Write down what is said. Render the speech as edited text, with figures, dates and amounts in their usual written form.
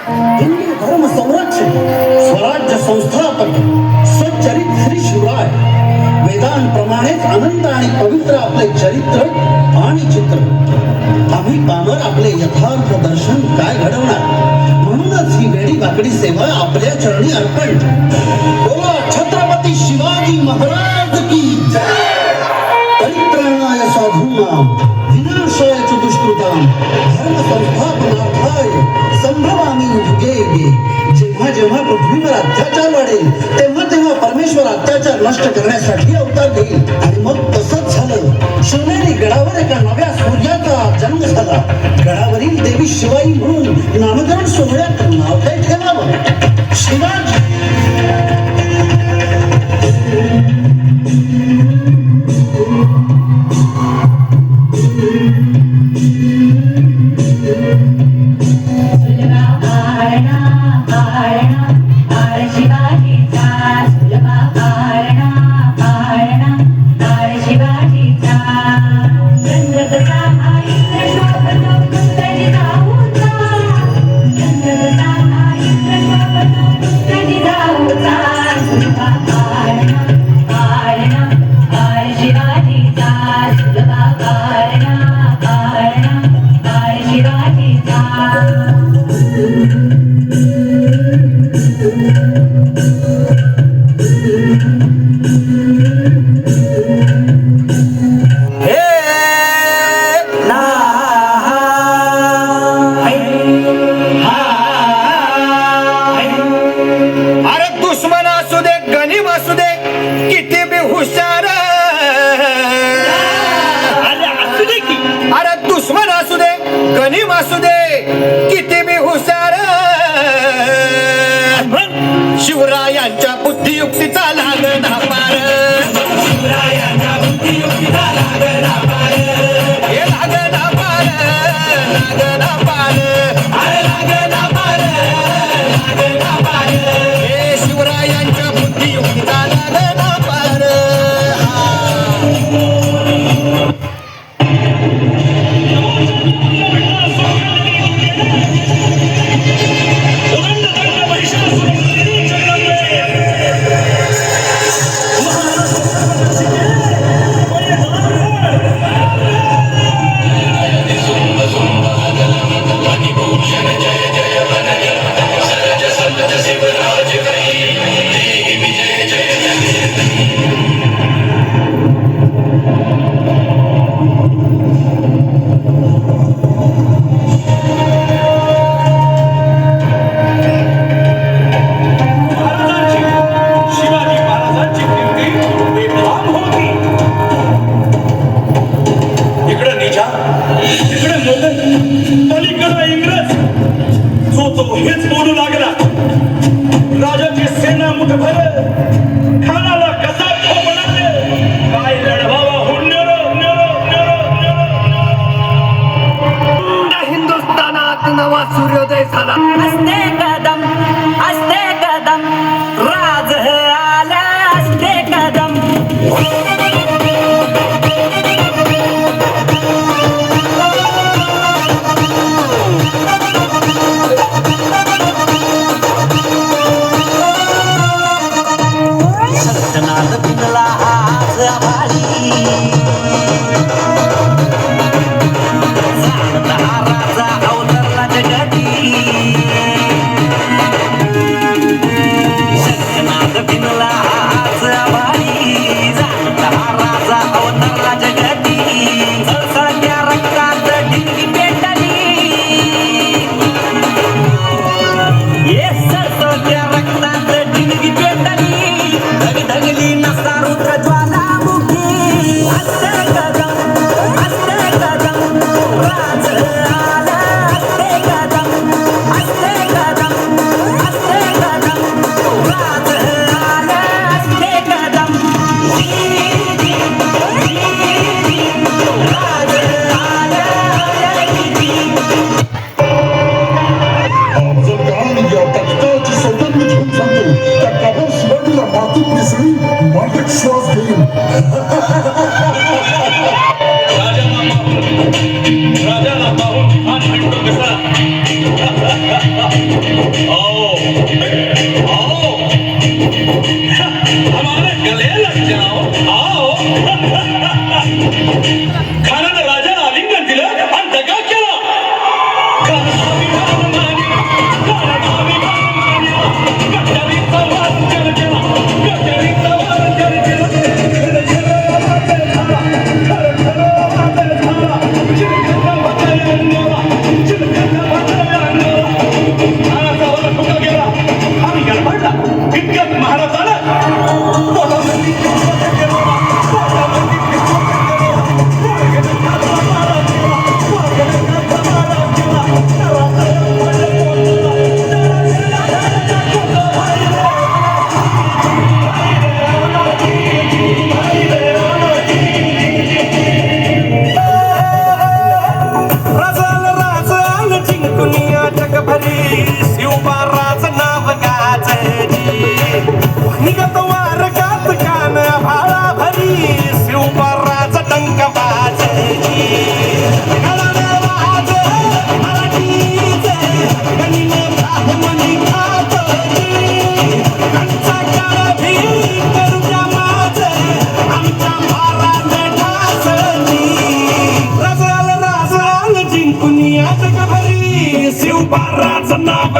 हिंदू धर्म संरक्षक, स्वराज्य संस्थापक, सच्चरित श्री शिवराय. वेदांप्रमाणेच अनंत आणि पवित्र आपले चरित्र आणि चित्र. आम्ही पामर आपले यथार्थ दर्शन काय घडवणार. म्हणूनच ही वेडी वाकडी सेवा आपल्या चरणी अर्पण. बोला छत्रपती शिवाजी महाराज की जय. परित्राणाय साधूनां विनाशाय च दुष्कृतां धर्म संस्थापनार्थाय संभवामि युगे युगे. जेव्हा जेव्हा पृथ्वीवर अत्याचार वाढेल तेव्हा तेव्हा परमेश्वर अत्याचार नष्ट करण्यासाठी अवतार देईल. आणि मग तसंच झालं. शिवनेरी गडावर एका नव्या सूर्याचा जन्म झाला. गडावरील देवी शिवाई म्हणून नामकरण सोहळ्यात नाव काय ठेवावं. शिवाजी. शिवरायांच्या बुद्धियुक्तीचा लागना पार. शिवरायांच्या बुद्धियुक्तीचा लागना पार. हे लागना पार, लागना पार, अरे लागना पार, लागना पार. हे शिवरायांच्या बुद्धियुक्तीचा लागना पार. हेच बोलू लागला. राजाची सेना मुठभर खानाला कसा ठोकणार. काय लढवावा हुंड्यारो. हिंदुस्थानात नवा सूर्योदय झाला. असते कदम राज आला. असते कदम आओ आओ हमारे गले लग जाओ आओ खानानं राजाला आलिंगन दिलं आणि दगा केला गटारीचा वार केला गटारीचा वार केला इतक्यात महाराज आला शिवबाराचं नाव